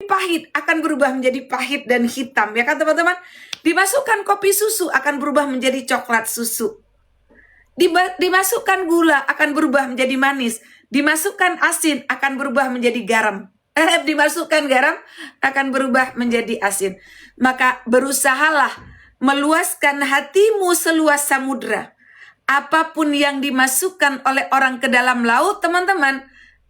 pahit akan berubah menjadi pahit dan hitam, ya kan teman-teman? Dimasukkan kopi susu akan berubah menjadi coklat susu. Dimasukkan gula akan berubah menjadi manis. Dimasukkan asin akan berubah menjadi garam. Dimasukkan garam akan berubah menjadi asin. Maka berusahalah meluaskan hatimu seluas samudra. Apapun yang dimasukkan oleh orang ke dalam laut, teman-teman,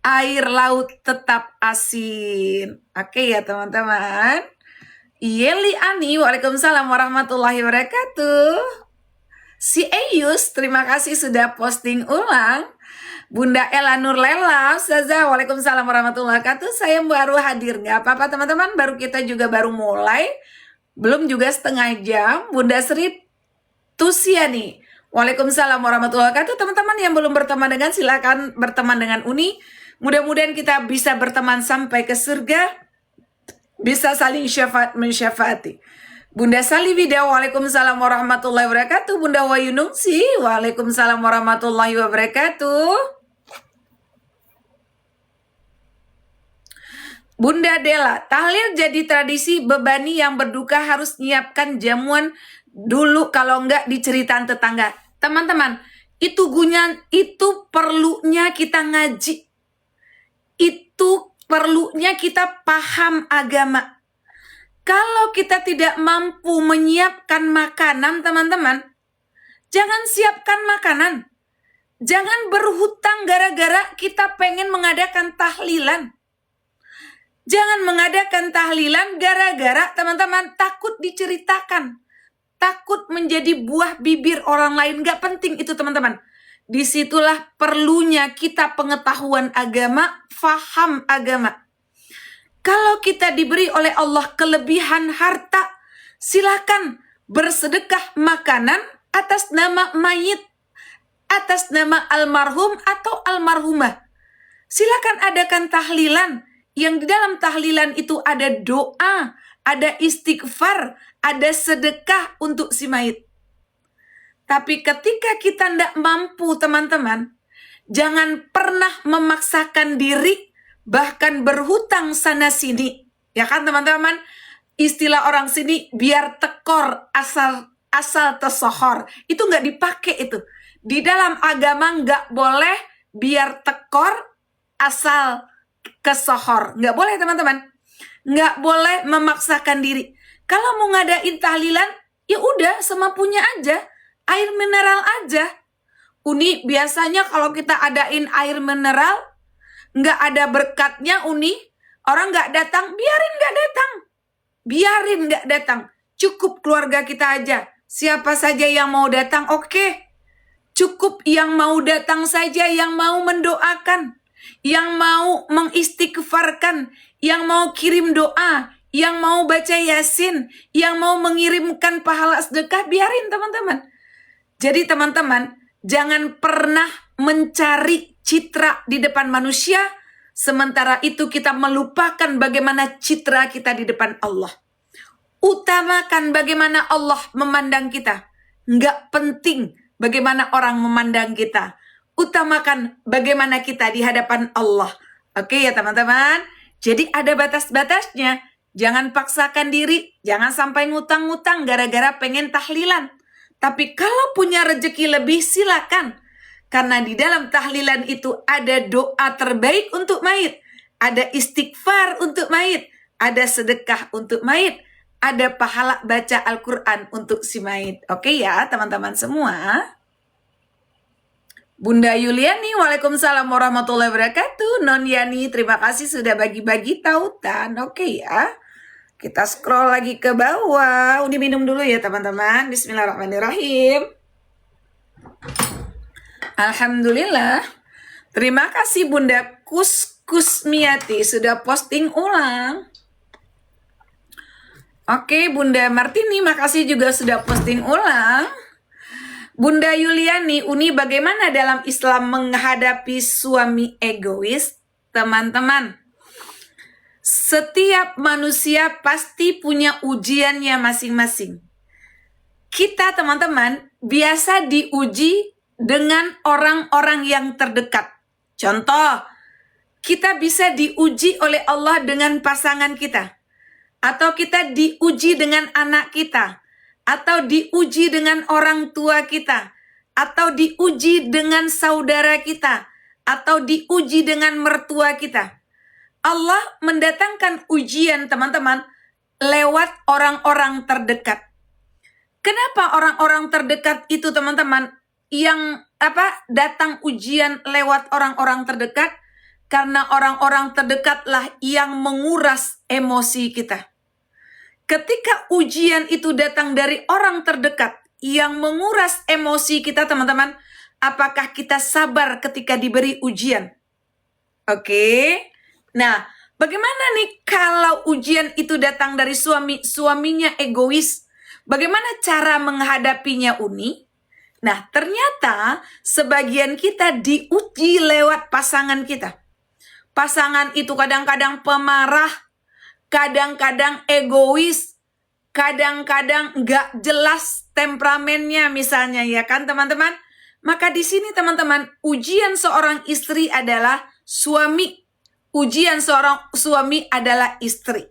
air laut tetap asin. Oke ya teman-teman. Yeli Ani, waalaikumsalam warahmatullahi wabarakatuh. Si Eyus, terima kasih sudah posting ulang. Bunda Ella Nurlela, Ustazah, waalaikumsalam warahmatullahi wabarakatuh. Saya baru hadir, nggak apa-apa teman-teman. Kita juga baru mulai, belum juga setengah jam. Bunda Sri Tusiani, waalaikumsalam warahmatullahi wabarakatuh. Teman-teman yang belum berteman dengan, silakan berteman dengan Uni. Mudah-mudahan kita bisa berteman sampai ke surga, bisa saling syafaat mensyafaati. Bunda Salibida, waalaikumsalam warahmatullahi wabarakatuh. Bunda Wayunungsi, waalaikumsalam warahmatullahi wabarakatuh. Bunda Dela, tahlil jadi tradisi, bebani yang berduka harus nyiapkan jamuan dulu, kalau enggak diceritaan tetangga. Teman-teman, itu perlunya kita ngaji. Itu perlunya kita paham agama. Kalau kita tidak mampu menyiapkan makanan, teman-teman, jangan siapkan makanan. Jangan berhutang gara-gara kita pengen mengadakan tahlilan. Jangan mengadakan tahlilan gara-gara teman-teman takut diceritakan. Takut menjadi buah bibir orang lain. Gak penting itu teman-teman. Disitulah perlunya kita pengetahuan agama, faham agama. Kalau kita diberi oleh Allah kelebihan harta, silakan bersedekah makanan atas nama mayit, atas nama almarhum atau almarhumah. Silakan adakan tahlilan, yang di dalam tahlilan itu ada doa, ada istighfar, ada sedekah untuk si mayit. Tapi ketika kita tidak mampu teman-teman, jangan pernah memaksakan diri, bahkan berhutang sana sini. Ya kan teman-teman? Istilah orang sini, biar tekor asal tersohor. Itu nggak dipakai itu. Di dalam agama nggak boleh biar tekor asal kesohor. Nggak boleh teman-teman. Nggak boleh memaksakan diri. Kalau mau ngadain tahlilan, ya udah semampunya aja. Air mineral aja. Uni, biasanya kalau kita adain air mineral, nggak ada berkatnya Uni, orang nggak datang, biarin nggak datang. Biarin nggak datang. Cukup keluarga kita aja. Siapa saja yang mau datang, oke. Cukup yang mau datang saja, yang mau mendoakan, yang mau mengistighfarkan, yang mau kirim doa, yang mau baca Yasin, yang mau mengirimkan pahala sedekah, biarin teman-teman. Jadi teman-teman, jangan pernah mencari citra di depan manusia, sementara itu kita melupakan bagaimana citra kita di depan Allah. Utamakan bagaimana Allah memandang kita. Nggak penting bagaimana orang memandang kita. Utamakan bagaimana kita di hadapan Allah. Oke ya teman-teman? Jadi ada batas-batasnya. Jangan paksakan diri, jangan sampai ngutang-ngutang gara-gara pengen tahlilan. Tapi kalau punya rezeki lebih, silakan. Karena di dalam tahlilan itu ada doa terbaik untuk mayit. Ada istighfar untuk mayit. Ada sedekah untuk mayit. Ada pahala baca Al-Quran untuk si mayit. Oke ya teman-teman semua. Bunda Yuliani, waalaikumsalam warahmatullahi wabarakatuh. Non Yani, terima kasih sudah bagi-bagi tautan. Oke ya. Kita scroll lagi ke bawah. Uni minum dulu ya teman-teman. Bismillahirrahmanirrahim. Alhamdulillah. Terima kasih Bunda Kusmiati sudah posting ulang. Oke, Bunda Martini, makasih juga sudah posting ulang. Bunda Yuliani, Uni bagaimana dalam Islam menghadapi suami egois? Teman-teman, setiap manusia pasti punya ujiannya masing-masing. Kita teman-teman biasa diuji dengan orang-orang yang terdekat. Contoh, kita bisa diuji oleh Allah dengan pasangan kita, atau kita diuji dengan anak kita, atau diuji dengan orang tua kita, atau diuji dengan saudara kita, atau diuji dengan mertua kita. Allah mendatangkan ujian, teman-teman, lewat orang-orang terdekat. Kenapa orang-orang terdekat itu, teman-teman, yang datang ujian lewat orang-orang terdekat? Karena orang-orang terdekatlah yang menguras emosi kita. Ketika ujian itu datang dari orang terdekat yang menguras emosi kita, teman-teman, apakah kita sabar ketika diberi ujian? Oke. Nah, bagaimana nih kalau ujian itu datang dari suaminya egois? Bagaimana cara menghadapinya, Uni? Nah, ternyata sebagian kita diuji lewat pasangan kita. Pasangan itu kadang-kadang pemarah, kadang-kadang egois, kadang-kadang nggak jelas temperamennya misalnya, ya kan teman-teman? Maka di sini teman-teman, ujian seorang istri adalah suami. Ujian seorang suami adalah istri.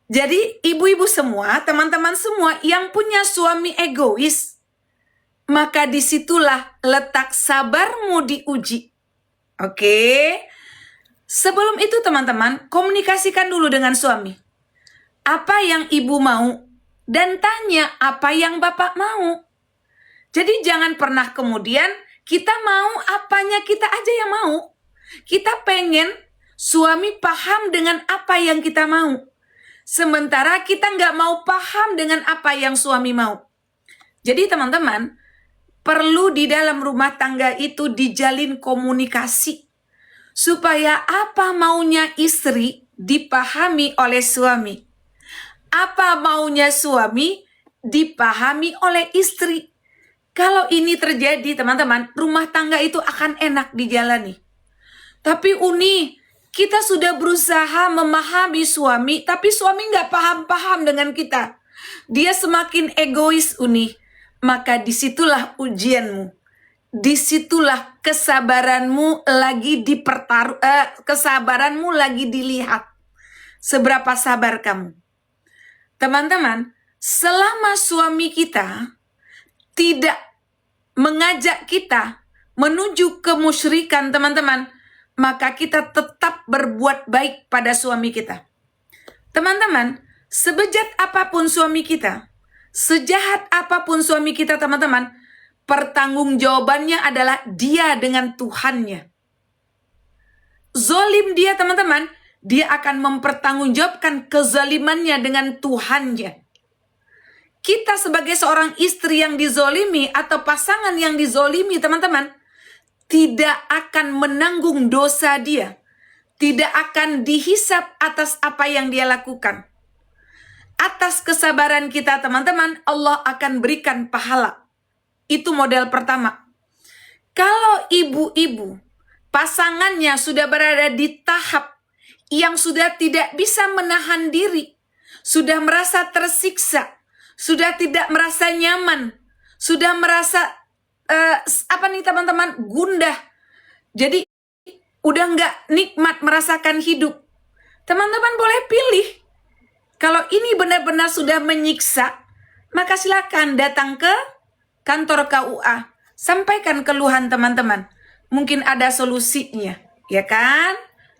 Jadi ibu-ibu semua, teman-teman semua yang punya suami egois, maka disitulah letak sabarmu diuji. Oke? Sebelum itu teman-teman, komunikasikan dulu dengan suami. Apa yang ibu mau? Dan tanya apa yang bapak mau. Jadi jangan pernah kemudian kita mau apanya kita aja yang mau. Kita pengen suami paham dengan apa yang kita mau. Sementara kita nggak mau paham dengan apa yang suami mau. Jadi teman-teman, perlu di dalam rumah tangga itu dijalin komunikasi. Supaya apa maunya istri dipahami oleh suami. Apa maunya suami dipahami oleh istri. Kalau ini terjadi teman-teman, rumah tangga itu akan enak dijalani. Tapi Uni, kita sudah berusaha memahami suami, tapi suami nggak paham-paham dengan kita. Dia semakin egois, Uni. Maka disitulah ujianmu. Disitulah kesabaranmu lagi kesabaranmu lagi dilihat. Seberapa sabar kamu. Teman-teman, selama suami kita tidak mengajak kita menuju kemusyrikan, teman-teman, maka kita tetap berbuat baik pada suami kita. Teman-teman, sebejat apapun suami kita, sejahat apapun suami kita, teman-teman, pertanggungjawabannya adalah dia dengan Tuhannya. Zolim dia, teman-teman, dia akan mempertanggungjawabkan kezalimannya dengan Tuhannya. Kita sebagai seorang istri yang dizolimi atau pasangan yang dizolimi, teman-teman, tidak akan menanggung dosa dia. Tidak akan dihisap atas apa yang dia lakukan. Atas kesabaran kita, teman-teman, Allah akan berikan pahala. Itu model pertama. Kalau ibu-ibu pasangannya sudah berada di tahap yang sudah tidak bisa menahan diri, sudah merasa tersiksa, sudah tidak merasa nyaman, sudah merasa teman-teman, gundah. Jadi udah nggak nikmat merasakan hidup. Teman-teman boleh pilih. Kalau ini benar-benar sudah menyiksa, maka silakan datang ke kantor KUA, sampaikan keluhan teman-teman. Mungkin ada solusinya, ya kan?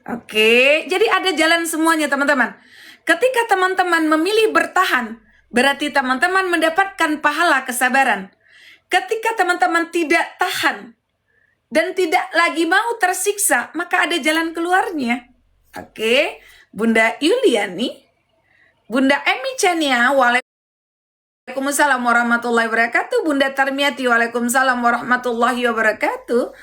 Oke, jadi ada jalan semuanya teman-teman. Ketika teman-teman memilih bertahan, berarti teman-teman mendapatkan pahala kesabaran. Ketika teman-teman tidak tahan dan tidak lagi mau tersiksa, maka ada jalan keluarnya. Oke, Bunda Yuliani, Bunda Emi Chania, Waalaikumsalam warahmatullahi wabarakatuh. Bunda Tarmiati, Waalaikumsalam warahmatullahi wabarakatuh.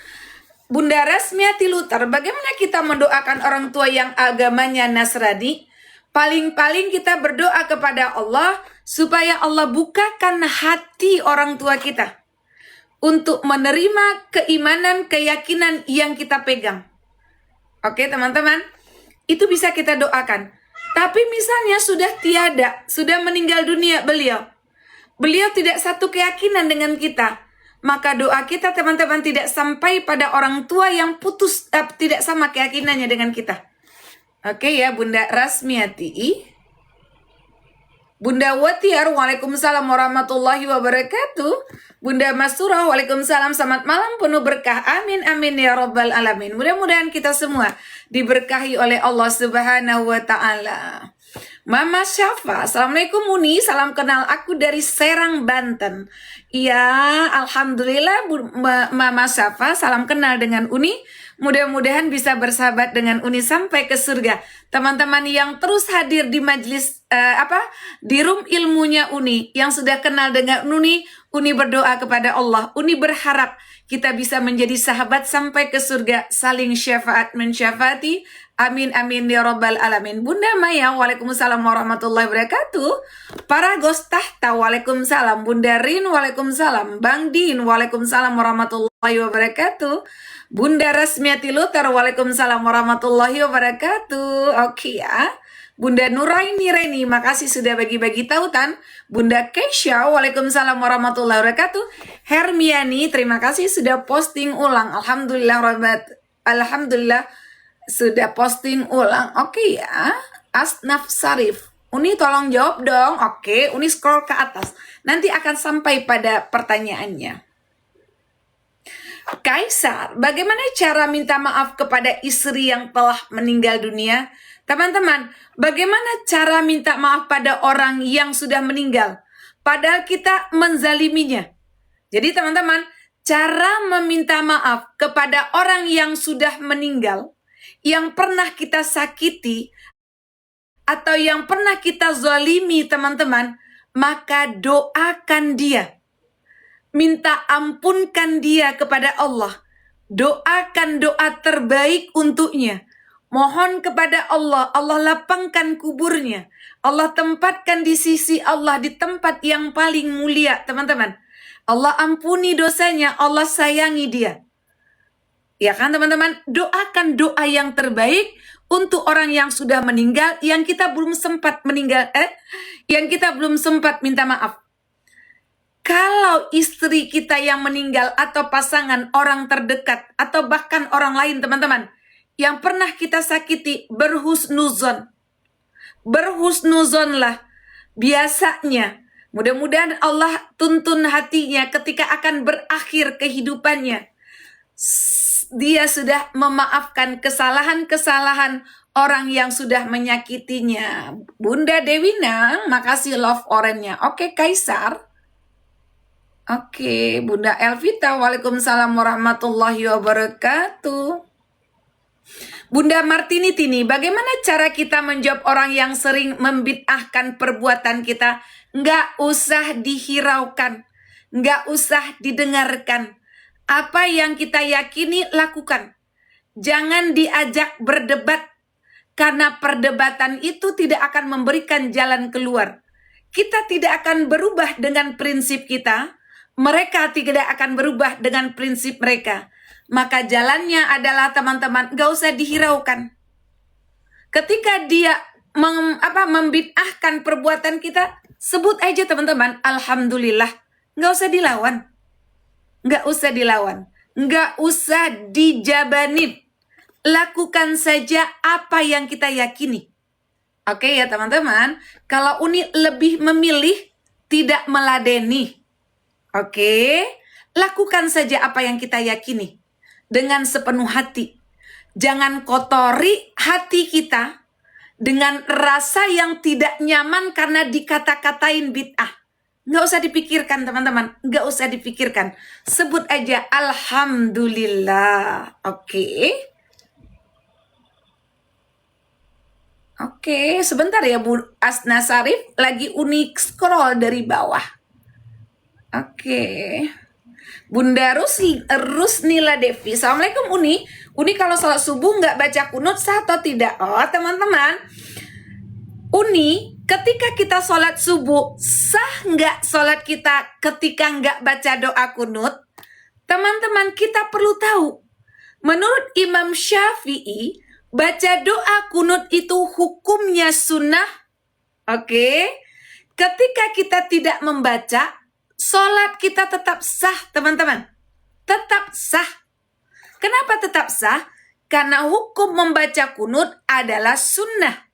Bunda Rasmiati Lutar, bagaimana kita mendoakan orang tua yang agamanya Nasrani? Paling-paling kita berdoa kepada Allah supaya Allah bukakan hati orang tua kita untuk menerima keimanan, keyakinan yang kita pegang. Oke teman-teman, itu bisa kita doakan. Tapi misalnya sudah tiada, sudah meninggal dunia beliau tidak satu keyakinan dengan kita, maka doa kita teman-teman tidak sampai pada orang tua yang putus tidak sama keyakinannya dengan kita. Oke ya, Bunda Rasmiati. Bunda Watiar, waalaikumsalam warahmatullahi wabarakatuh. Bunda Masurah, waalaikumsalam, selamat malam penuh berkah. Amin, amin ya rabbal alamin. Mudah-mudahan kita semua diberkahi oleh Allah Subhanahu wa Ta'ala. Mama Syafa, assalamualaikum Uni, salam kenal aku dari Serang, Banten. Iya, alhamdulillah Mama Syafa, salam kenal dengan Uni. Mudah-mudahan bisa bersahabat dengan Uni sampai ke surga. Teman-teman yang terus hadir di majelis di room ilmunya Uni, yang sudah kenal dengan Uni berdoa kepada Allah. Uni berharap kita bisa menjadi sahabat sampai ke surga, saling syafaat mensyafaati. Amin, amin ya rabbal alamin. Bunda Maya, waalaikumsalam warahmatullahi wabarakatuh. Para Gostahta, waalaikumsalam. Bunda Rin, waalaikumsalam. Bang Din, waalaikumsalam warahmatullahi wabarakatuh. Bunda Rasmiati Luter, waalaikumsalam warahmatullahi wabarakatuh. Oke ya. Bunda Nuraini Reni, makasih sudah bagi-bagi tautan. Bunda Kesha, waalaikumsalam warahmatullahi wabarakatuh. Hermiani, terima kasih sudah posting ulang. Alhamdulillah sudah posting ulang. Oke ya. Asnaf Sarif, Uni tolong jawab dong. Oke, Uni scroll ke atas. Nanti akan sampai pada pertanyaannya. Kaisar, bagaimana cara minta maaf kepada istri yang telah meninggal dunia? Teman-teman, bagaimana cara minta maaf pada orang yang sudah meninggal? Padahal kita menzaliminya. Jadi teman-teman, cara meminta maaf kepada orang yang sudah meninggal, yang pernah kita sakiti, atau yang pernah kita zalimi teman-teman, maka doakan dia. Minta ampunkan dia kepada Allah. Doakan doa terbaik untuknya. Mohon kepada Allah, Allah lapangkan kuburnya. Allah tempatkan di sisi Allah, di tempat yang paling mulia teman-teman. Allah ampuni dosanya, Allah sayangi dia. Ya kan teman-teman, doakan doa yang terbaik untuk orang yang sudah meninggal, yang kita belum sempat yang kita belum sempat minta maaf. Kalau istri kita yang meninggal atau pasangan orang terdekat atau bahkan orang lain teman-teman, yang pernah kita sakiti, berhusnuzon. Berhusnuzonlah. Biasanya, mudah-mudahan Allah tuntun hatinya ketika akan berakhir kehidupannya. Dia sudah memaafkan kesalahan-kesalahan orang yang sudah menyakitinya. Bunda Dewi Nang, makasih love orange-nya. Oke, Kaisar. Oke, Bunda Elvita, waalaikumsalam warahmatullahi wabarakatuh. Bunda Martini Tini, bagaimana cara kita menjawab orang yang sering membid'ahkan perbuatan kita? Nggak usah dihiraukan, nggak usah didengarkan. Apa yang kita yakini, lakukan. Jangan diajak berdebat, karena perdebatan itu tidak akan memberikan jalan keluar. Kita tidak akan berubah dengan prinsip kita, mereka tidak akan berubah dengan prinsip mereka. Maka jalannya adalah teman-teman, gak usah dihiraukan. Ketika dia membid'ahkan perbuatan kita, sebut aja teman-teman, alhamdulillah. Gak usah dilawan. Gak usah dilawan. Gak usah dijabanin. Lakukan saja apa yang kita yakini. Oke ya teman-teman, kalau Uni lebih memilih tidak meladeni. Oke, lakukan saja apa yang kita yakini dengan sepenuh hati. Jangan kotori hati kita dengan rasa yang tidak nyaman karena dikata-katain bid'ah. Nggak usah dipikirkan teman-teman, nggak usah dipikirkan. Sebut aja alhamdulillah. Oke, sebentar ya Bu Asna Sarif, lagi Uni scroll dari bawah. Oke. Bunda Rusnila Devi, assalamualaikum Uni. Uni kalau sholat subuh nggak baca kunut sah atau tidak? Oh teman-teman, Uni ketika kita sholat subuh sah nggak sholat kita ketika nggak baca doa kunut? Teman-teman, kita perlu tahu. Menurut Imam Syafi'i, baca doa kunut itu hukumnya sunnah. Oke. Ketika kita tidak membaca, sholat kita tetap sah, teman-teman. Tetap sah. Kenapa tetap sah? Karena hukum membaca kunut adalah sunnah.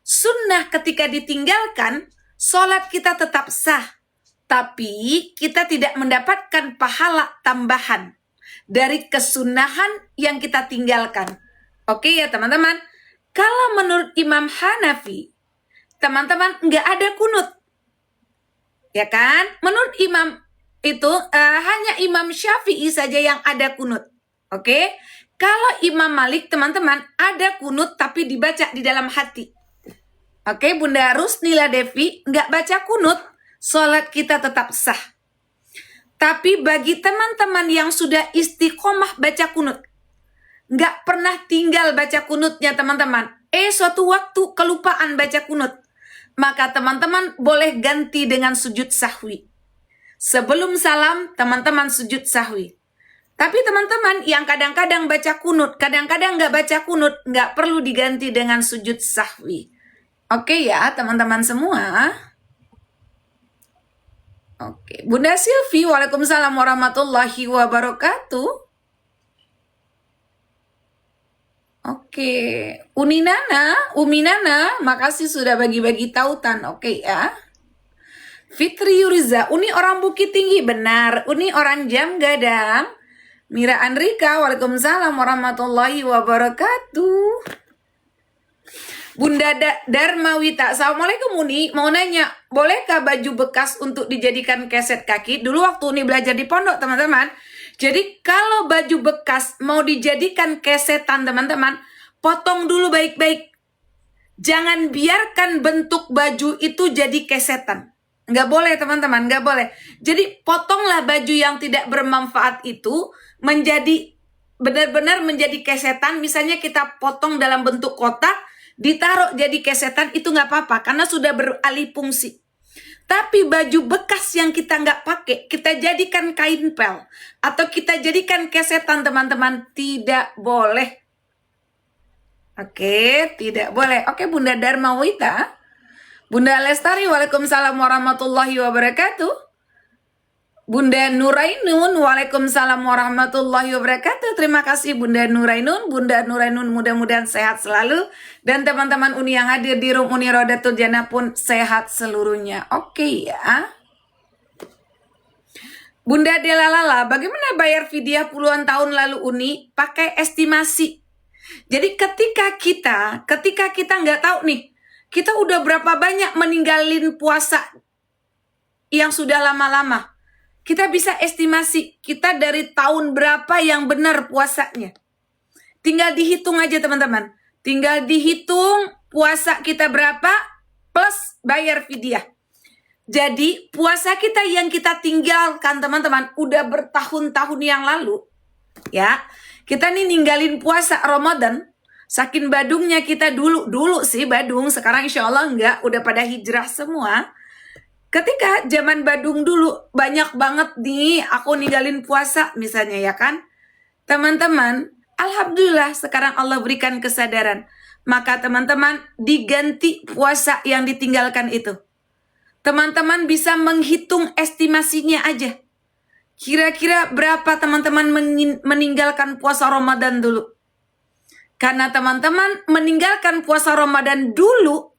Sunnah ketika ditinggalkan, sholat kita tetap sah. Tapi kita tidak mendapatkan pahala tambahan dari kesunahan yang kita tinggalkan. Oke ya teman-teman. Kalau menurut Imam Hanafi, teman-teman nggak ada kunut. Ya kan? Menurut Imam itu hanya Imam Syafi'i saja yang ada kunut. Oke? Kalau Imam Malik, teman-teman, ada kunut tapi dibaca di dalam hati. Oke, Bunda Rusnila Devi nggak baca kunut, sholat kita tetap sah. Tapi bagi teman-teman yang sudah istiqomah baca kunut, nggak pernah tinggal baca kunutnya teman-teman, suatu waktu kelupaan baca kunut, maka teman-teman boleh ganti dengan sujud sahwi. Sebelum salam, teman-teman sujud sahwi. Tapi teman-teman yang kadang-kadang baca kunut, kadang-kadang nggak baca kunut, nggak perlu diganti dengan sujud sahwi. Oke ya teman-teman semua. Oke, Bunda Silvi, waalaikumsalam warahmatullahi wabarakatuh. Oke, Umi Nana, makasih sudah bagi-bagi tautan. Oke ya. Fitri Yuriza, Uni orang Bukit Tinggi, benar. Uni orang Jam Gadang. Mira Andrika, waalaikumsalam warahmatullahi wabarakatuh. Bunda Darmawita, assalamualaikum Uni, mau nanya, bolehkah baju bekas untuk dijadikan keset kaki? Dulu waktu Uni belajar di pondok teman-teman, jadi kalau baju bekas mau dijadikan kesetan teman-teman, potong dulu baik-baik. Jangan biarkan bentuk baju itu jadi kesetan. Nggak boleh teman-teman, nggak boleh. Jadi potonglah baju yang tidak bermanfaat itu menjadi benar-benar menjadi kesetan. Misalnya kita potong dalam bentuk kotak, ditaruh jadi kesetan, itu nggak apa-apa karena sudah beralih fungsi. Tapi baju bekas yang kita nggak pakai, kita jadikan kain pel atau kita jadikan kesetan teman-teman, tidak boleh. Oke, tidak boleh. Oke, Bunda Darmawita. Bunda Lestari, waalaikumsalam warahmatullahi wabarakatuh. Bunda Nurainun, waalaikumsalam warahmatullahi wabarakatuh. Terima kasih Bunda Nurainun. Bunda Nurainun mudah-mudahan sehat selalu. Dan teman-teman Uni yang hadir di Room Uni Rodatul Jannah pun sehat seluruhnya. Oke ya. Bunda Delalala, bagaimana bayar fidyah puluhan tahun lalu Uni? Pakai estimasi. Jadi ketika kita nggak tahu nih, kita udah berapa banyak meninggalin puasa yang sudah lama-lama. Kita bisa estimasi kita dari tahun berapa yang benar puasanya. Tinggal dihitung aja teman-teman. Tinggal dihitung puasa kita berapa plus bayar fidyah. Jadi puasa kita yang kita tinggalkan teman-teman udah bertahun-tahun yang lalu. Ya, kita nih ninggalin puasa Ramadan. Saking badungnya kita dulu sih badung, sekarang insya Allah enggak, udah pada hijrah semua. Ketika zaman badung dulu banyak banget nih aku ninggalin puasa misalnya ya kan. Teman-teman, alhamdulillah sekarang Allah berikan kesadaran. Maka teman-teman diganti puasa yang ditinggalkan itu. Teman-teman bisa menghitung estimasinya aja. Kira-kira berapa teman-teman meninggalkan puasa Ramadan dulu. Karena teman-teman meninggalkan puasa Ramadan dulu,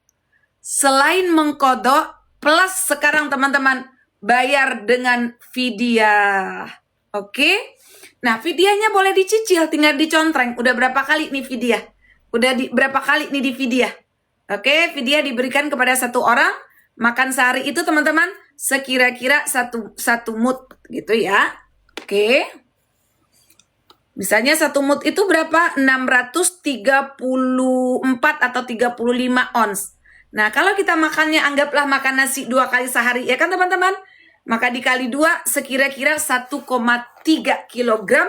selain mengkodok, plus sekarang teman-teman bayar dengan fidyah. Oke? Nah, fidyahnya boleh dicicil, tinggal dicontreng. Udah berapa kali nih fidyah? Berapa kali nih di fidyah? Oke, fidyah diberikan kepada satu orang, makan sehari itu teman-teman sekira-kira satu mud gitu ya. Oke. Misalnya satu mud itu berapa? 634 atau 35 ons. Nah, kalau kita makannya anggaplah makan nasi 2 kali sehari ya kan teman-teman? Maka dikali 2 sekira-kira 1,3 kilogram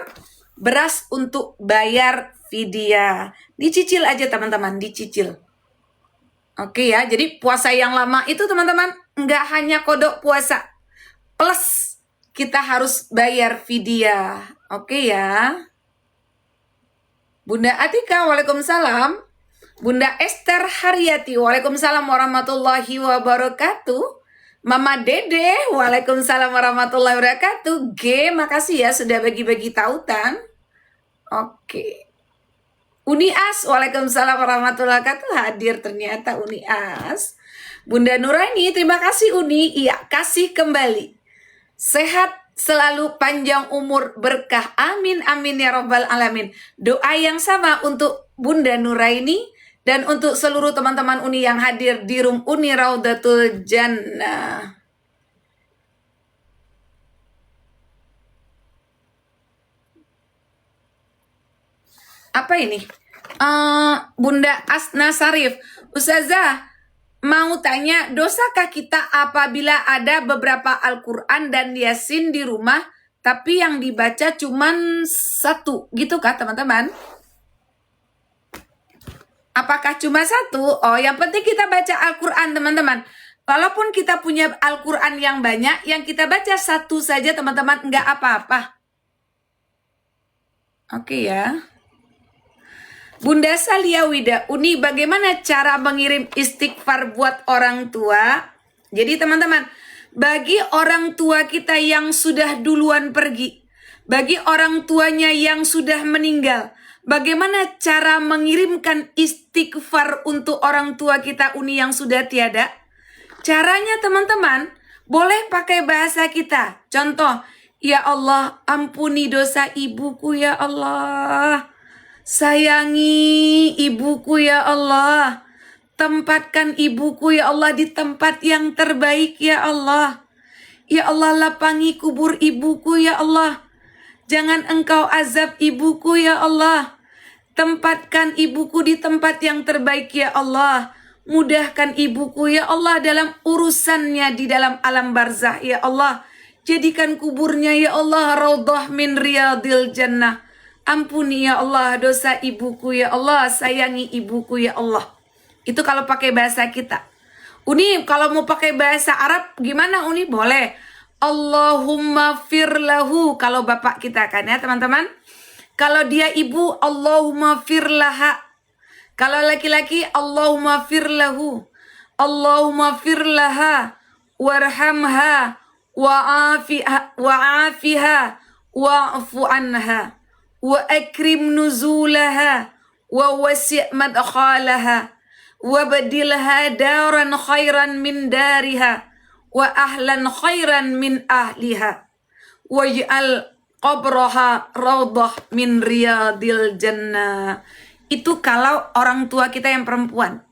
beras untuk bayar fidyah. Dicicil aja teman-teman, dicicil. Oke ya, jadi puasa yang lama itu teman-teman nggak hanya kodok puasa. Plus kita harus bayar fidyah. Oke ya. Bunda Atika, waalaikumsalam. Bunda Esther Haryati, waalaikumsalam warahmatullahi wabarakatuh. Mama Dede, waalaikumsalam warahmatullahi wabarakatuh. G, makasih ya sudah bagi-bagi tautan. Oke. Unias, waalaikumsalam warahmatullahi wabarakatuh. Hadir ternyata Unias. Bunda Nuraini, terima kasih Uni. Iya, kasih kembali. Sehat selalu, panjang umur, berkah. Amin, amin ya robbal alamin. Doa yang sama untuk Bunda Nuraini dan untuk seluruh teman-teman Uni yang hadir di room Uni Raudatul Jannah. Apa ini? Bunda Asna Sarif. Ustazah, mau tanya, dosakah kita apabila ada beberapa Al-Quran dan Yasin di rumah, tapi yang dibaca cuman satu, gitu kah teman-teman? Apakah cuma satu? Oh, yang penting kita baca Al-Quran teman-teman. Walaupun kita punya Al-Quran yang banyak, yang kita baca satu saja teman-teman, nggak apa-apa. Oke ya. Bunda Salia Wida, Uni, bagaimana cara mengirim istighfar buat orang tua? Jadi teman-teman, bagi orang tua kita yang sudah duluan pergi, bagi orang tuanya yang sudah meninggal, bagaimana cara mengirimkan istighfar untuk orang tua kita Uni yang sudah tiada? Caranya teman-teman, boleh pakai bahasa kita. Contoh, ya Allah, ampuni dosa ibuku ya Allah. Sayangi ibuku ya Allah. Tempatkan ibuku ya Allah di tempat yang terbaik ya Allah. Ya Allah, lapangi kubur ibuku ya Allah. Jangan engkau azab ibuku ya Allah. Tempatkan ibuku di tempat yang terbaik ya Allah. Mudahkan ibuku ya Allah dalam urusannya di dalam alam barzah ya Allah. Jadikan kuburnya ya Allah raudhah min riyadil jannah. Ampuni ya Allah dosa ibuku ya Allah. Sayangi ibuku ya Allah. Itu kalau pakai bahasa kita. Uni, kalau mau pakai bahasa Arab gimana Uni? Boleh. Allahumma firlahu. Kalau bapak kita kan ya teman-teman. Kalau dia ibu, Allahumma firlaha. Kalau laki-laki, Allahumma firlahu. Allahumma firlaha. Warhamha. Wa'afiha. Wa'afu anha. Wa akrim nuzulaha wa wasi' madkhalaha wa badilha daran khairan min dariha wa ahlan khairan min ahliha waj'al qabraha raudhah min riyadil jannah. Itu kalau orang tua kita yang perempuan.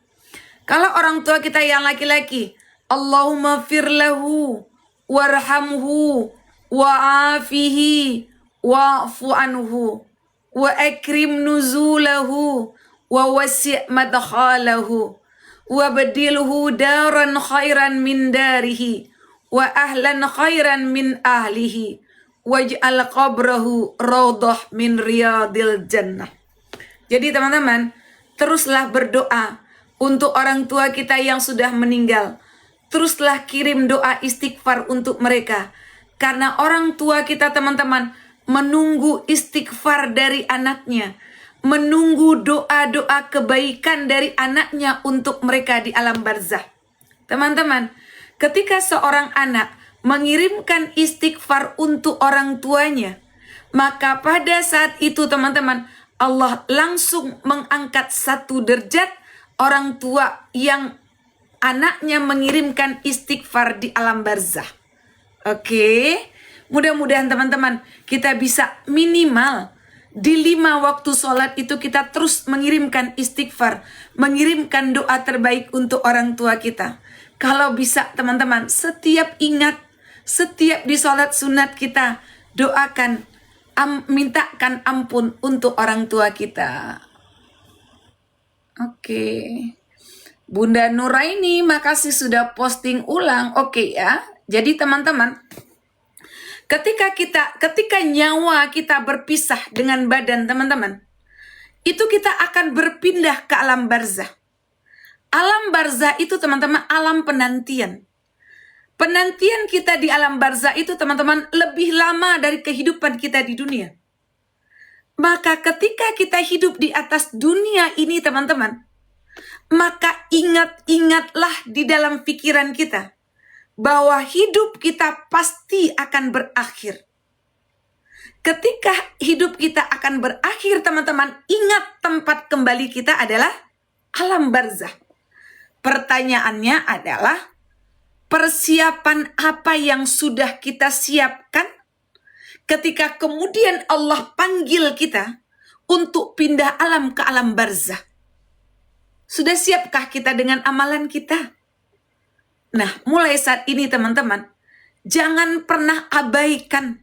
Kalau orang tua kita yang laki-laki, Allahumma firlahu warhamhu wa'afihi wa'fu anhu wa akrim nuzulahu wa wasi' madkhalahu wa badilhu daran khairan min darihi wa ahlan khairan min ahlihi waj'al qabrahu raudhah min riyadil jannah. Jadi teman-teman, teruslah berdoa untuk orang tua kita yang sudah meninggal. Teruslah kirim doa istighfar untuk mereka. Karena orang tua kita teman-teman menunggu istighfar dari anaknya, menunggu doa-doa kebaikan dari anaknya untuk mereka di alam barzah. Teman-teman, ketika seorang anak mengirimkan istighfar untuk orang tuanya, maka pada saat itu teman-teman, Allah langsung mengangkat satu derajat orang tua yang anaknya mengirimkan istighfar di alam barzah. Oke. Mudah-mudahan teman-teman kita bisa minimal di 5 waktu sholat itu kita terus mengirimkan istighfar, mengirimkan doa terbaik untuk orang tua kita. Kalau bisa teman-teman setiap ingat, setiap di sholat sunat kita doakan, mintakan ampun untuk orang tua kita. Oke. Bunda Nuraini, makasih sudah posting ulang. Oke ya. Jadi teman-teman, ketika nyawa kita berpisah dengan badan teman-teman, itu kita akan berpindah ke alam barzah. Alam barzah itu teman-teman alam penantian. Penantian kita di alam barzah itu teman-teman lebih lama dari kehidupan kita di dunia. Maka ketika kita hidup di atas dunia ini teman-teman, maka ingat-ingatlah di dalam pikiran kita bahwa hidup kita pasti akan berakhir. Ketika hidup kita akan berakhir, teman-teman, ingat tempat kembali kita adalah alam barzah. Pertanyaannya adalah, persiapan apa yang sudah kita siapkan ketika kemudian Allah panggil kita untuk pindah alam ke alam barzah? Sudah siapkah kita dengan amalan kita? Nah, mulai saat ini teman-teman, jangan pernah abaikan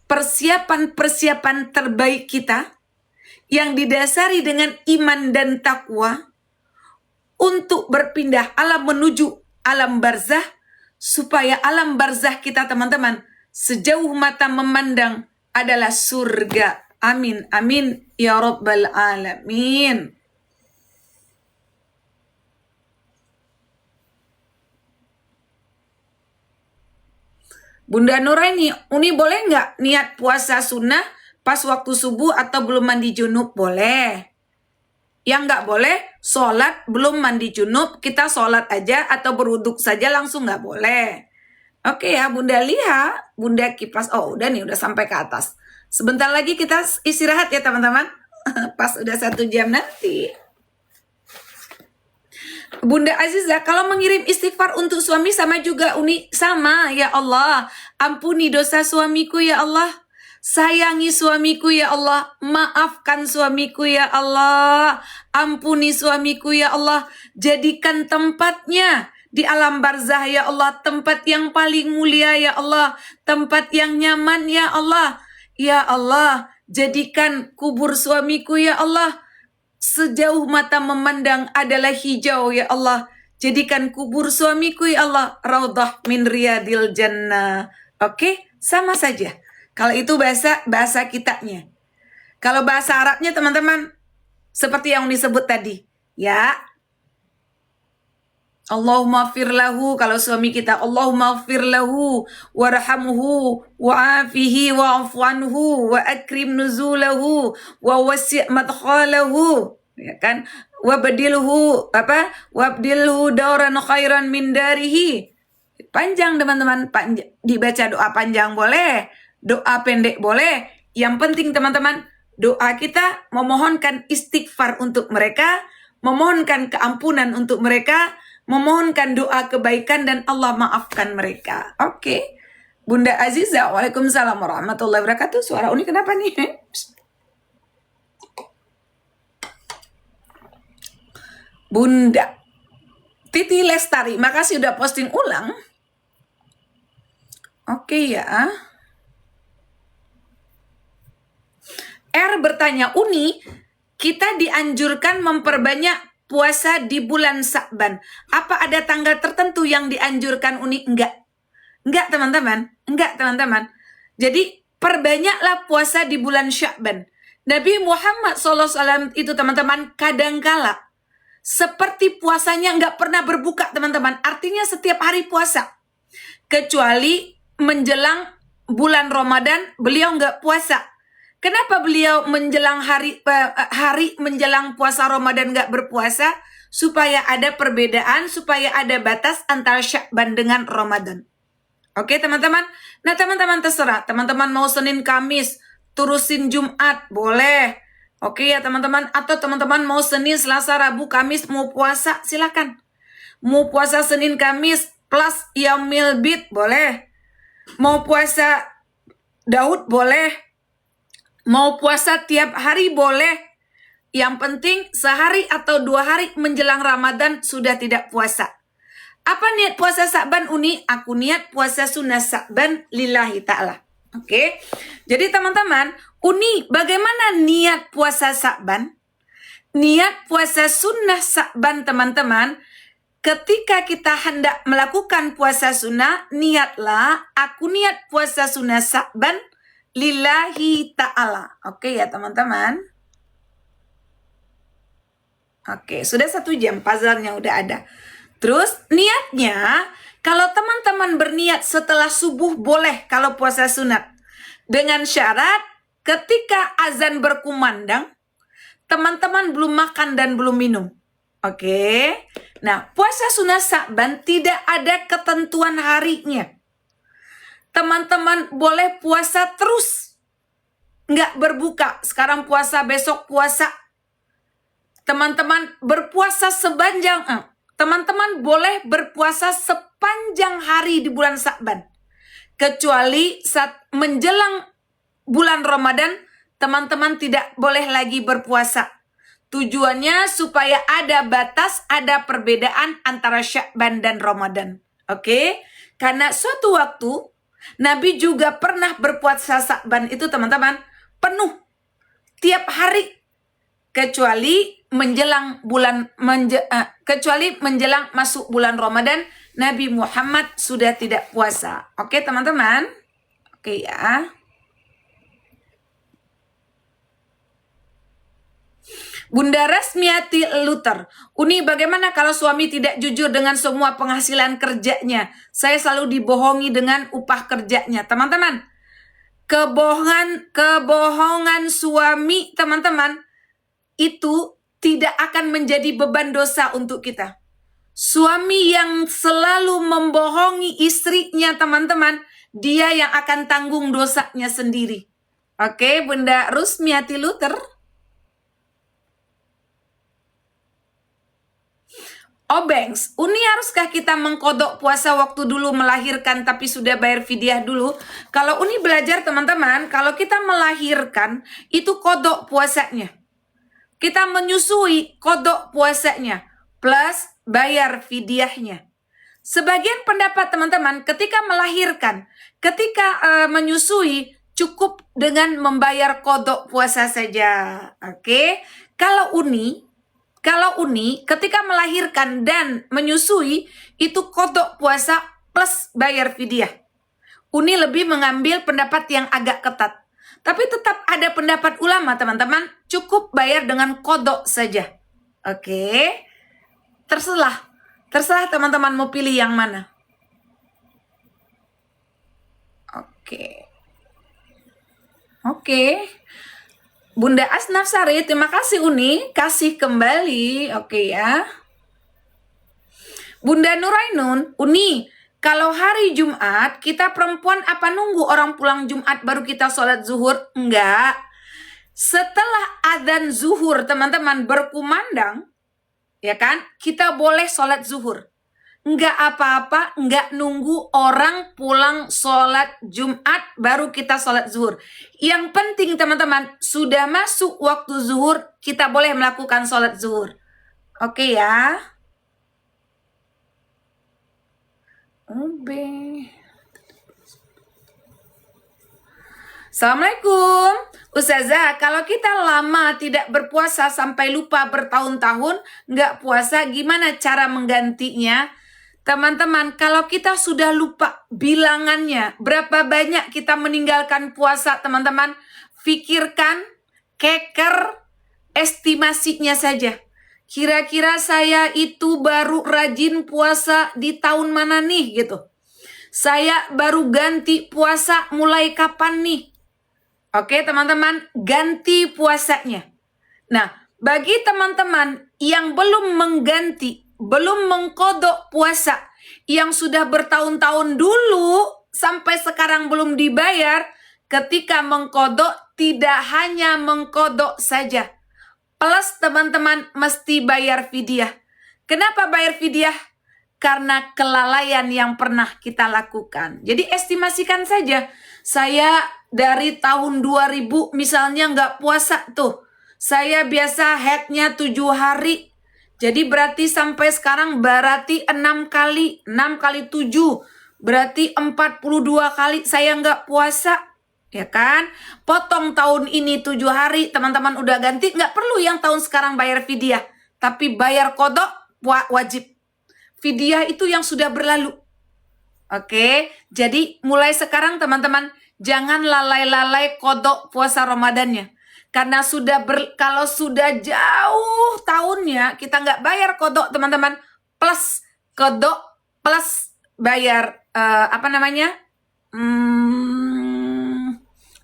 persiapan-persiapan terbaik kita yang didasari dengan iman dan takwa untuk berpindah alam menuju alam barzah, supaya alam barzah kita teman-teman sejauh mata memandang adalah surga. Amin, amin, ya rabbal alamin. Bunda Nuraini, Uni boleh nggak niat puasa sunnah pas waktu subuh atau belum mandi junub? Boleh. Yang nggak boleh, sholat belum mandi junub, kita sholat aja atau berwuduk saja langsung nggak boleh. Oke ya, Bunda Liha, Bunda Kipas, oh udah nih, udah sampai ke atas. Sebentar lagi kita istirahat ya teman-teman, pas udah 1 jam nanti. Bunda Aziza, kalau mengirim istighfar untuk suami sama juga Uni? Sama, ya Allah. Ampuni dosa suamiku ya Allah. Sayangi suamiku ya Allah. Maafkan suamiku ya Allah. Ampuni suamiku ya Allah. Jadikan tempatnya di alam barzah ya Allah. Tempat yang paling mulia ya Allah. Tempat yang nyaman ya Allah. Ya Allah, jadikan kubur suamiku ya Allah sejauh mata memandang adalah hijau ya Allah. Jadikan kubur suamiku ya Allah raudhah min riyadil jannah. Oke, sama saja. Kalau itu bahasa kitanya. Kalau bahasa Arabnya teman-teman, seperti yang disebut tadi, ya. Allahumma fir lahu, kalau suami kita, Allahumma fir lahu warhamhu wa'afihi wa'afu anhu wa akrim nuzulahu wa wasi' madkhalahu, ya kan? Wabdilhu dauran khairan min darihi. Panjang teman-teman, dibaca doa panjang boleh, doa pendek boleh. Yang penting teman-teman, doa kita memohonkan istighfar untuk mereka, memohonkan keampunan untuk mereka, memohonkan doa kebaikan dan Allah maafkan mereka. Oke. Bunda Aziza, waalaikumsalam warahmatullahi wabarakatuh. Suara Uni kenapa nih? Bunda Titi Lestari, makasih udah posting ulang. Oke ya. R bertanya, Uni, kita dianjurkan memperbanyak puasa di bulan Sya'ban. Apa ada tanggal tertentu yang dianjurkan Uni? Enggak. Enggak teman-teman. Enggak teman-teman. Jadi perbanyaklah puasa di bulan Sya'ban. Nabi Muhammad SAW itu teman-teman kadangkala seperti puasanya enggak pernah berbuka teman-teman. Artinya setiap hari puasa. Kecuali menjelang bulan Ramadan beliau enggak puasa. Kenapa beliau menjelang hari menjelang puasa Ramadan nggak berpuasa? Supaya ada perbedaan, supaya ada batas antara Sya'ban dengan Ramadan. Oke teman-teman? Nah teman-teman terserah. Teman-teman mau Senin Kamis, terusin Jumat, boleh. Oke ya teman-teman. Atau teman-teman mau Senin, Selasa, Rabu, Kamis, mau puasa, silakan. Mau puasa Senin, Kamis, plus Yaumil Bid, boleh. Mau puasa Daud, boleh. Mau puasa tiap hari boleh. Yang penting sehari atau 2 hari menjelang Ramadan sudah tidak puasa. Apa niat puasa Sya'ban Uni? Aku niat puasa sunnah Sya'ban lillahi ta'ala. Oke. Jadi teman-teman, Uni bagaimana niat puasa Sya'ban? Niat puasa sunnah Sya'ban teman-teman, ketika kita hendak melakukan puasa sunnah, niatlah aku niat puasa sunnah Sya'ban lillahi ta'ala. Oke ya teman-teman. Oke, sudah 1 jam puzzle-nya udah ada. Terus niatnya, kalau teman-teman berniat setelah subuh boleh kalau puasa sunat. Dengan syarat ketika azan berkumandang, teman-teman belum makan dan belum minum. Oke. Nah, puasa sunnah Sa'ban tidak ada ketentuan harinya. Teman-teman boleh puasa terus. Nggak berbuka. Sekarang puasa, besok puasa. Teman-teman berpuasa teman-teman boleh berpuasa sepanjang hari di bulan Sa'ban. Kecuali saat menjelang bulan Ramadan, teman-teman tidak boleh lagi berpuasa. Tujuannya supaya ada batas, ada perbedaan antara Sya'ban dan Ramadan. Oke? Karena suatu waktu, Nabi juga pernah berpuasa Sya'ban itu teman-teman, penuh. Tiap hari. Kecuali menjelang masuk bulan Ramadan, Nabi Muhammad sudah tidak puasa. Oke teman-teman? Oke ya. Bunda Rasmiati Luther, Uni bagaimana kalau suami tidak jujur dengan semua penghasilan kerjanya? Saya selalu dibohongi dengan upah kerjanya. Teman-teman, kebohongan suami teman-teman itu tidak akan menjadi beban dosa untuk kita. Suami yang selalu membohongi istrinya teman-teman, dia yang akan tanggung dosanya sendiri. Oke, Bunda Rusmiati Luther. Obengs, Uni haruskah kita mengkodok puasa waktu dulu melahirkan tapi sudah bayar fidyah dulu? Kalau Uni belajar teman-teman, kalau kita melahirkan itu kodok puasanya. Kita menyusui kodok puasanya plus bayar fidyahnya. Sebagian pendapat teman-teman ketika melahirkan, ketika menyusui cukup dengan membayar kodok puasa saja. Oke? Kalau Uni ketika melahirkan dan menyusui itu kodok puasa plus bayar fidyah. Uni lebih mengambil pendapat yang agak ketat. Tapi tetap ada pendapat ulama teman-teman, cukup bayar dengan kodok saja. Oke. Terserah teman-teman mau pilih yang mana. Oke. Bunda Asnaf Sari, terima kasih Uni, kasih kembali. Oke ya. Bunda Nurainun, Uni, kalau hari Jumat, kita perempuan apa nunggu orang pulang Jumat baru kita sholat zuhur? Enggak. Setelah adzan zuhur, teman-teman berkumandang, ya kan? Kita boleh sholat zuhur. Enggak apa-apa, enggak nunggu orang pulang sholat Jumat baru kita sholat zuhur. Yang penting teman-teman, sudah masuk waktu zuhur, kita boleh melakukan sholat zuhur. Oke ya. Assalamualaikum. Ustazah, kalau kita lama tidak berpuasa sampai lupa bertahun-tahun nggak puasa, gimana cara menggantinya? Teman-teman, kalau kita sudah lupa bilangannya, berapa banyak kita meninggalkan puasa, teman-teman, pikirkan, keker, estimasinya saja. Kira-kira saya itu baru rajin puasa di tahun mana nih gitu. Saya baru ganti puasa mulai kapan nih? Oke teman-teman, ganti puasanya. Nah, bagi teman-teman yang belum mengganti, belum mengkodok puasa, yang sudah bertahun-tahun dulu sampai sekarang belum dibayar, ketika mengkodok tidak hanya mengkodok saja. Plus teman-teman mesti bayar fidyah. Kenapa bayar fidyah? Karena kelalaian yang pernah kita lakukan. Jadi estimasikan saja. Saya dari tahun 2000 misalnya nggak puasa tuh. Saya biasa haidnya 7 hari. Jadi berarti sampai sekarang berarti 6 kali. 6 kali 7. Berarti 42 kali saya nggak puasa. Ya kan? Potong tahun ini 7 hari, teman-teman udah ganti, nggak perlu yang tahun sekarang bayar fidyah, tapi bayar kodok wajib. Fidyah itu yang sudah berlalu. Oke, jadi mulai sekarang teman-teman jangan lalai-lalai kodok puasa Ramadannya. Karena kalau sudah jauh tahunnya kita nggak bayar kodok teman-teman, plus kodok plus bayar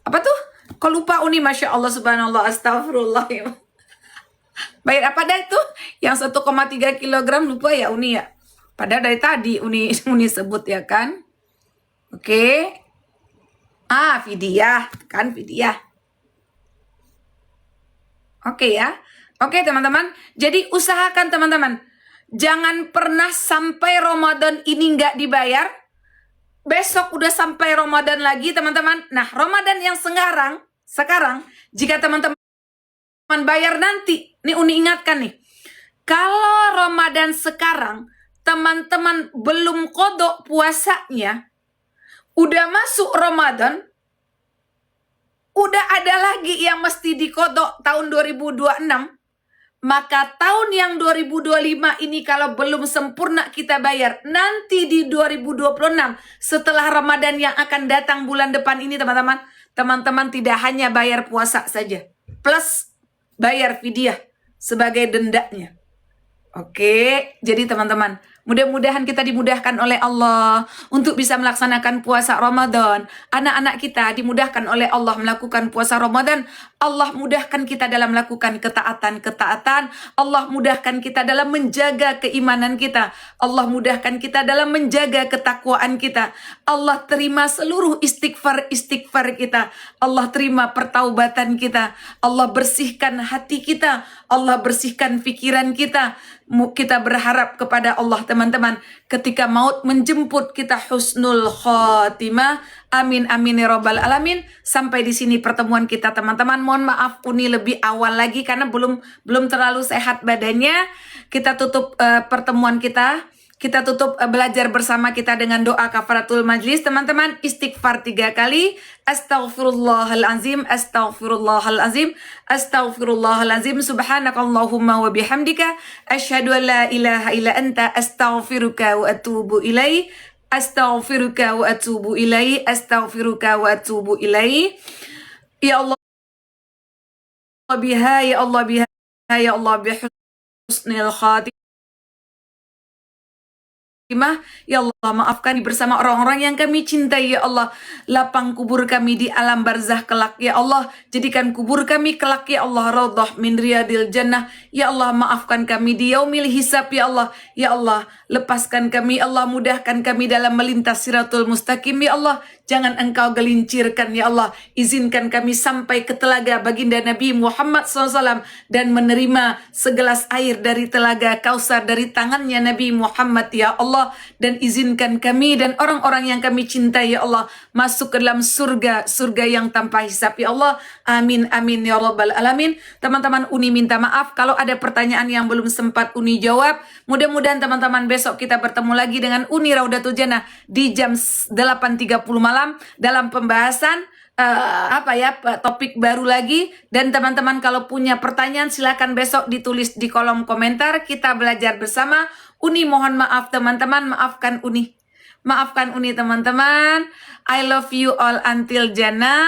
apa tuh? Kok lupa Uni, Masya Allah, subhanallah, astagfirullah. Bayar apa dah itu? Yang 1,3 kilogram lupa ya Uni ya. Padahal dari tadi Uni sebut ya kan. Oke. Fidyah kan fidyah. Oke ya. Oke teman-teman. Jadi usahakan teman-teman. Jangan pernah sampai Ramadan ini nggak dibayar. Besok udah sampai Ramadan lagi teman-teman. Nah Ramadan yang sekarang jika teman-teman bayar nanti. Nih Uni ingatkan nih. Kalau Ramadan sekarang teman-teman belum kodok puasanya, udah masuk Ramadan, udah ada lagi yang mesti dikodok tahun 2026, maka tahun yang 2025 ini kalau belum sempurna kita bayar, nanti di 2026 setelah Ramadan yang akan datang bulan depan ini teman-teman tidak hanya bayar puasa saja, plus bayar fidyah sebagai dendanya. Oke, jadi teman-teman, mudah-mudahan kita dimudahkan oleh Allah untuk bisa melaksanakan puasa Ramadan. Anak-anak kita dimudahkan oleh Allah melakukan puasa Ramadan. Allah mudahkan kita dalam melakukan ketaatan-ketaatan. Allah mudahkan kita dalam menjaga keimanan kita. Allah mudahkan kita dalam menjaga ketakwaan kita. Allah terima seluruh istighfar kita. Allah terima pertaubatan kita. Allah bersihkan hati kita. Allah bersihkan pikiran kita. Kita berharap kepada Allah teman-teman, ketika maut menjemput kita husnul khotimah. Amin amin ya rabbal alamin. Sampai di sini pertemuan kita teman-teman. Mohon maaf Uni lebih awal lagi karena belum terlalu sehat badannya. Kita tutup pertemuan kita. Kita tutup belajar bersama kita dengan doa kafaratul majlis. Teman-teman, istighfar 3 kali. Astaghfirullahalazim, astaghfirullahalazim, astaghfirullahalazim. Subhanakallahumma wa bihamdika asyhadu an la ilaha illa anta astaghfiruka wa atubu ilaih. Astaghfiruka wa atubu ilaih. Astaghfiruka wa atubu ilaih. Ya Allah biha, ya Allah biha, ya Allah bihusnil khatimah. Ya Allah, maafkan bersama orang-orang yang kami cintai, ya Allah. Lapang kubur kami di alam barzah kelak, ya Allah. Jadikan kubur kami kelak, ya Allah, raudhah min riyadil jannah. Ya Allah, maafkan kami di yaumil hisab, ya Allah. Ya Allah, lepaskan kami, Allah, mudahkan kami dalam melintas siratul mustaqim, ya Allah. Jangan engkau gelincirkan, ya Allah. Izinkan kami sampai ke telaga baginda Nabi Muhammad SAW dan menerima segelas air dari telaga Kausar dari tangannya Nabi Muhammad, ya Allah. Dan izinkan kami dan orang-orang yang kami cintai, ya Allah, masuk ke dalam surga yang tanpa hisab, ya Allah. Amin amin ya rabbal alamin. Teman-teman, Uni minta maaf kalau ada pertanyaan yang belum sempat Uni jawab. Mudah-mudahan teman-teman besok kita bertemu lagi dengan Uni Raudatul Jannah di jam 8.30 malam dalam pembahasan topik baru lagi. Dan teman-teman kalau punya pertanyaan silakan besok ditulis di kolom komentar, kita belajar bersama. Uni mohon maaf teman-teman, maafkan Uni teman-teman. I love you all until Jannah.